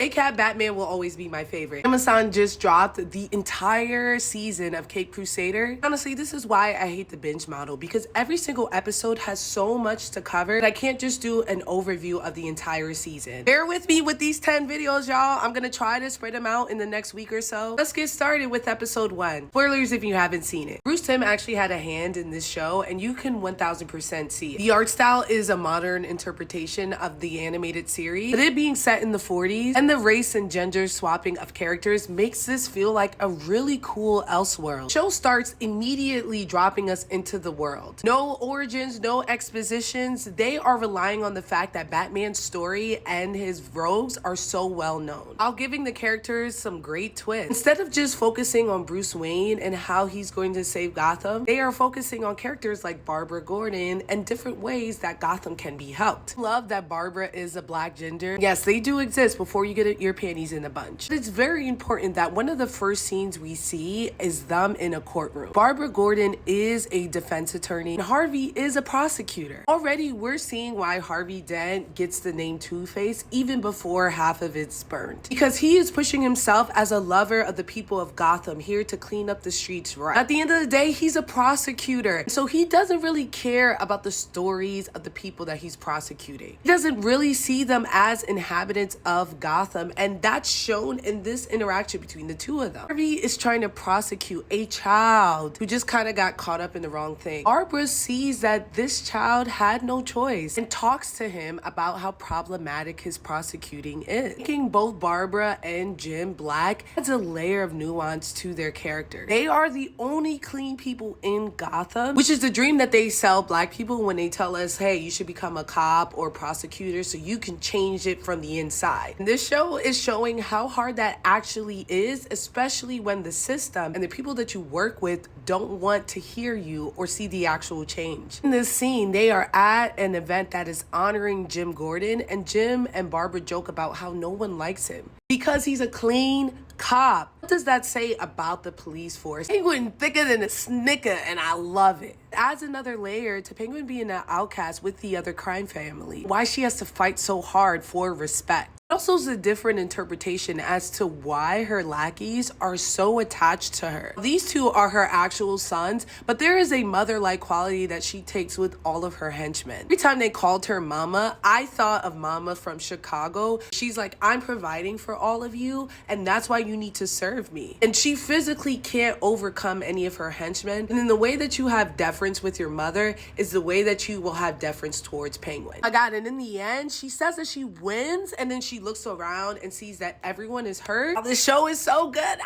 ACAB Batman will always be my favorite. Amazon just dropped the entire season of Crusader. Honestly, this is why I hate the binge model, because every single episode has so much to cover that I can't just do an overview of the entire season. Bear with me with these 10 videos, y'all. I'm gonna try to spread them out in the next week or so. Let's get started with episode 1. Spoilers if you haven't seen it. Bruce Timm actually had a hand in this show, and you can 1000% see it. The art style is a modern interpretation of the animated series, but it being set in the 40s and the race and gender swapping of characters makes this feel like a really cool Elseworld. Show starts immediately dropping us into the world. No origins, no expositions. They are relying on the fact that Batman's story and his rogues are so well known, while giving the characters some great twists. Instead of just focusing on Bruce Wayne and how he's going to save Gotham, they are focusing on characters like Barbara Gordon and different ways that Gotham can be helped. Love that Barbara is a black gender. Yes, they do exist before you get your panties in a bunch. It's very important that one of the first scenes we see is them in a courtroom. Barbara Gordon is a defense attorney and Harvey is a prosecutor. Already we're seeing why Harvey Dent gets the name Two-Face even before half of it's burned, because he is pushing himself as a lover of the people of Gotham, here to clean up the streets right. At the end of the day, he's a prosecutor, so he doesn't really care about the stories of the people that he's prosecuting. He doesn't really see them as inhabitants of Gotham, and that's shown in this interaction between the two of them. Harvey is trying to prosecute a child who just kind of got caught up in the wrong thing. Barbara sees that this child had no choice and talks to him about how problematic his prosecuting is. Making both Barbara and Jim black adds a layer of nuance to their character. They are the only clean people in Gotham, which is the dream that they sell black people when they tell us, hey, you should become a cop or prosecutor so you can change it from the inside. And this show is showing how hard that actually is, especially when the system and the people that you work with don't want to hear you or see the actual change. In this scene, they are at an event that is honoring Jim Gordon, and Jim and Barbara joke about how no one likes him because he's a clean cop. What does that say about the police force? Penguin thicker than a snicker, and I love it. It adds another layer to Penguin being an outcast with the other crime family. Why she has to fight so hard for respect. Also is a different interpretation as to why her lackeys are so attached to her. These two are her actual sons, but there is a mother-like quality that she takes with all of her henchmen. Every time they called her Mama, I thought of Mama from Chicago. She's like, I'm providing for all of you, and that's why you need to serve me. And she physically can't overcome any of her henchmen. And then the way that you have deference with your mother is the way that you will have deference towards Penguin. I got it. In the end, she says that she wins, and then she looks around and sees that everyone is hurt. Oh, this show is so good.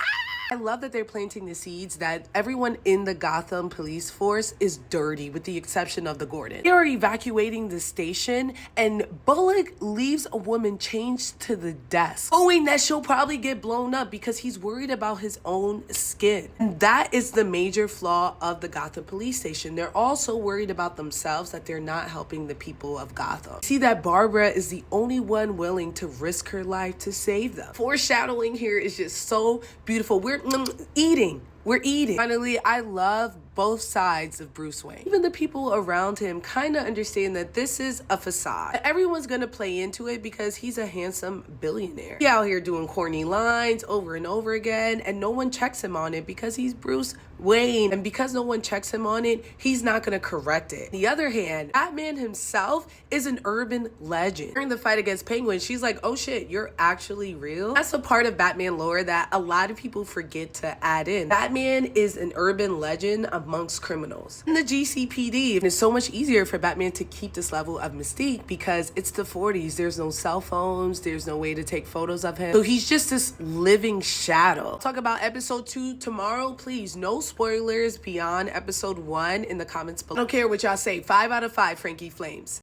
I love that they're planting the seeds that everyone in the Gotham police force is dirty, with the exception of the Gordon. They are evacuating the station, and Bullock leaves a woman chained to the desk, knowing that she'll probably get blown up because he's worried about his own skin. And that is the major flaw of the Gotham police station. They're also worried about themselves, that they're not helping the people of Gotham. See that Barbara is the only one willing to risk her life to save them. Foreshadowing here is just so beautiful. We're eating. Finally, I love both sides of Bruce Wayne. Even the people around him kind of understand that this is a facade. Everyone's gonna play into it because he's a handsome billionaire. He out here doing corny lines over and over again, and no one checks him on it because he's Bruce Wayne. And because no one checks him on it, he's not gonna correct it. On the other hand, Batman himself is an urban legend. During the fight against Penguin, she's like, oh shit, you're actually real? That's a part of Batman lore that a lot of people forget to add in. Batman is an urban legend amongst criminals. In the GCPD, it's so much easier for Batman to keep this level of mystique because it's the 40s. There's no cell phones. There's no way to take photos of him. So he's just this living shadow. Talk about episode 2 tomorrow. Please, no spoilers beyond episode 1 in the comments below. I don't care what y'all say. 5 out of 5 Frankie Flames.